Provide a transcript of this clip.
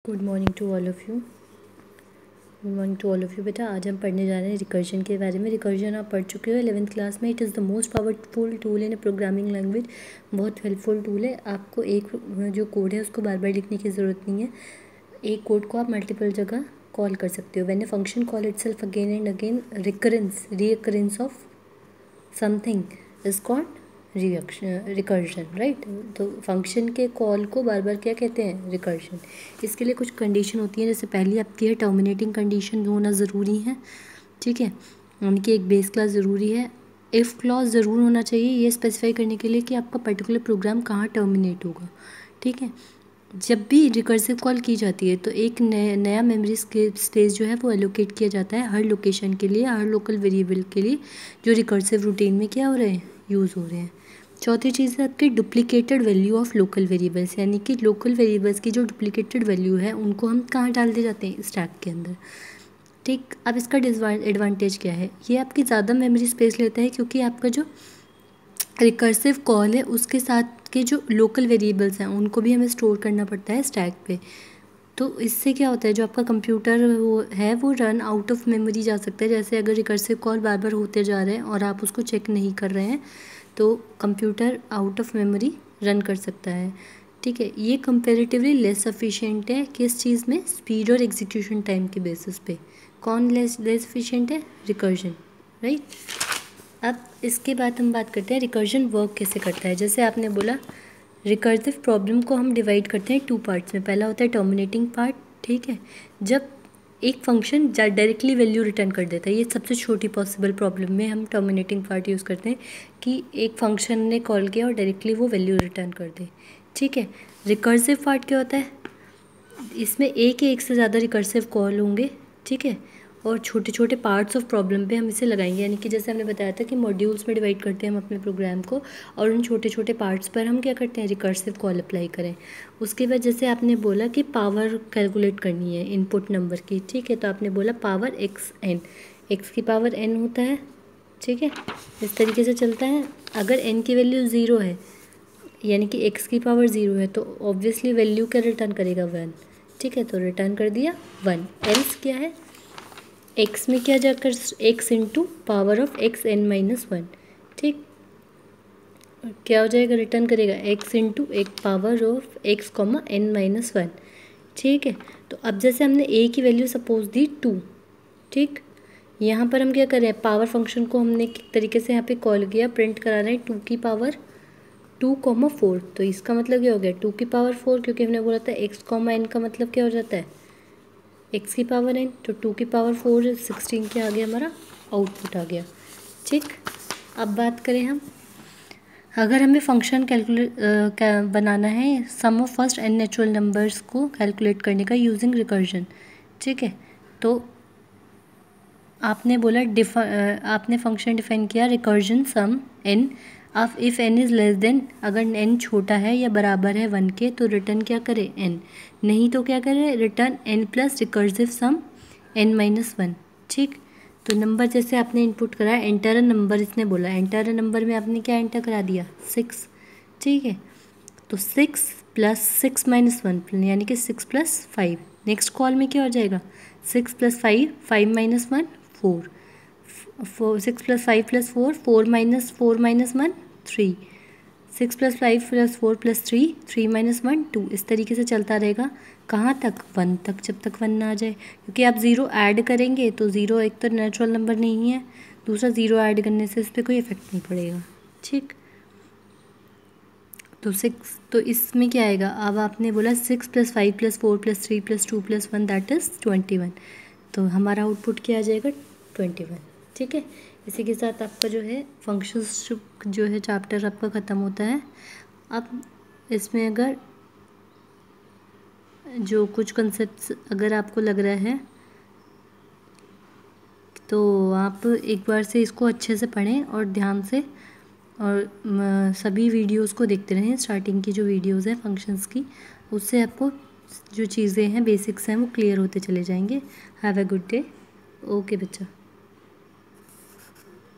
Good morning to all of you. Good morning to all of you. बेटा आज हम पढ़ने जा रहे हैं रिकर्जन के बारे में। रिकर्जन आप पढ़ चुके हो 11th क्लास में। It is the most powerful tool in programming language. बहुत हेल्पफुल टूल है। आपको एक जो कोड है उसको बार बार लिखने की ज़रूरत नहीं है। एक कोड को आप मल्टीपल जगह कॉल कर सकते हो। When a function call itself again and again, recurrence of something is called recursion, right. तो फंक्शन के कॉल को बार बार क्या कहते हैं? रिकर्जन। इसके लिए कुछ कंडीशन होती है। जैसे पहली आपकी है टर्मिनेटिंग कंडीशन होना ज़रूरी है, ठीक है। उनकी एक बेस क्लास ज़रूरी है। इफ़ क्लॉज ज़रूर होना चाहिए ये स्पेसिफाई करने के लिए कि आपका पर्टिकुलर प्रोग्राम कहाँ टर्मिनेट होगा, ठीक है। जब भी रिकर्सिव कॉल की जाती है तो एक नया मेमोरी स्पेस जो है वो एलोकेट किया जाता है हर लोकेशन के लिए, हर लोकल वेरिएबल के लिए जो रिकर्सिव रूटीन में क्या हो रहे हैं? यूज़ हो रहे हैं। चौथी चीज़ है आपकी duplicated value of local variables, यानी कि लोकल वेरिएबल्स की जो डुप्लीकेटेड वैल्यू है उनको हम कहाँ डाल दिए जाते हैं? स्टैक के अंदर, ठीक। अब इसका एडवांटेज क्या है? ये आपकी ज़्यादा मेमोरी स्पेस लेता है क्योंकि आपका जो रिकर्सिव कॉल है उसके साथ के जो लोकल वेरिएबल्स हैं उनको भी हमें स्टोर करना पड़ता है स्टैक पे। तो इससे क्या होता है, जो आपका कंप्यूटर वो रन आउट ऑफ मेमोरी जा सकता है। जैसे अगर रिकर्सिव कॉल बार बार होते जा रहे हैं और आप उसको चेक नहीं कर रहे हैं तो computer out of memory run कर सकता है, ठीक है। ये कंपेरेटिवली लेस एफिशिएंट है किस चीज़ में? स्पीड और एग्जीक्यूशन टाइम के बेसिस पे। कौन लेस एफिशिएंट है? Recursion, right. अब इसके बाद हम बात करते हैं रिकर्जन वर्क कैसे करता है। जैसे आपने बोला रिकर्सिव प्रॉब्लम को हम डिवाइड करते हैं 2 पार्ट्स में। पहला होता है टर्मिनेटिंग पार्ट, ठीक है। जब एक फंक्शन डायरेक्टली वैल्यू रिटर्न कर देता है, ये सबसे छोटी पॉसिबल प्रॉब्लम में हम टर्मिनेटिंग पार्ट यूज़ करते हैं कि एक फंक्शन ने कॉल किया और डायरेक्टली वो वैल्यू रिटर्न कर दे, ठीक है। रिकर्सिव पार्ट क्या होता है? इसमें एक से ज़्यादा रिकर्सिव कॉल होंगे, ठीक है। और छोटे छोटे पार्ट्स ऑफ प्रॉब्लम पे हम इसे लगाएंगे, यानी कि जैसे हमने बताया था कि मॉड्यूल्स में डिवाइड करते हैं हम अपने प्रोग्राम को और उन छोटे छोटे पार्ट्स पर हम क्या करते हैं? रिकर्सिव कॉल अप्लाई करें। उसके बाद जैसे आपने बोला कि पावर कैलकुलेट करनी है इनपुट नंबर की, ठीक है। तो आपने बोला पावर x(n), x की पावर n होता है, ठीक है। इस तरीके से चलता है। अगर n की वैल्यू 0 है यानी कि x की पावर 0 है तो ऑब्वियसली वैल्यू क्या रिटर्न करेगा? 1, ठीक है। तो रिटर्न कर दिया 1। एल्स क्या है? x में क्या जाकर x into power of (x(n-1), ठीक। क्या हो जाएगा? रिटर्न करेगा x इंटू एक पावर ऑफ (x(n-1), ठीक है। तो अब जैसे हमने a की वैल्यू सपोज दी 2, ठीक। यहाँ पर हम क्या कर रहे हैं? पावर फंक्शन को हमने एक तरीके से यहाँ पे कॉल किया, प्रिंट करा रहे हैं 2 की पावर 2,4। तो इसका मतलब क्या हो गया? 2 की पावर 4, क्योंकि हमने बोला था x(n) का मतलब क्या हो जाता है? x की पावर n। तो 2 की पावर 4 16 क्या आ गया? हमारा आउटपुट आ गया, ठीक। अब बात करें हम, अगर हमें फंक्शन बनाना है sum of first n natural numbers को कैलकुलेट करने का यूजिंग रिकर्जन, ठीक है। तो आपने बोला आपने फंक्शन डिफाइन किया रिकर्जन सम n अब if n is less than, अगर n छोटा है या बराबर है 1 के तो रिटर्न क्या करे? n। नहीं तो क्या करे? रिटर्न n प्लस रिकर्सिव सम n-1, ठीक। तो नंबर जैसे आपने इनपुट करा एंटर अ नंबर, इसने बोला एंटर अ नंबर में आपने क्या एंटर करा दिया? 6, ठीक है। तो 6 प्लस 6 माइनस 1 यानी कि 6 प्लस 5। नेक्स्ट कॉल में क्या हो जाएगा? 6 plus 5, 5 minus 1 4, 6 plus 5 plus 4, 4 minus 1 3, 6 plus 5 plus 4 plus 3, 3 minus 1 2। इस तरीके से चलता रहेगा कहाँ तक? 1 तक, जब तक 1 ना आ जाए। क्योंकि आप 0 ऐड करेंगे तो 0 एक तो नेचुरल नंबर नहीं है, दूसरा 0 ऐड करने से इस पर कोई इफेक्ट नहीं पड़ेगा, ठीक। तो 6, तो इसमें क्या आएगा? अब आपने बोला 6 plus 5 plus 4 plus 3 plus 2 plus 1 that is 21। तो हमारा आउटपुट क्या आ जाएगा? 21, ठीक है। इसी के साथ आपका जो है फंक्शंस जो है चैप्टर आपका ख़त्म होता है। अब इसमें अगर जो कुछ कंसेप्ट्स अगर आपको लग रहा है तो आप एक बार से इसको अच्छे से पढ़ें और ध्यान से, और सभी वीडियोस को देखते रहें। स्टार्टिंग की जो वीडियोस हैं फंक्शंस की, उससे आपको जो चीज़ें हैं बेसिक्स हैं वो क्लियर होते चले जाएंगे। Have a good day. Okay बच्चा।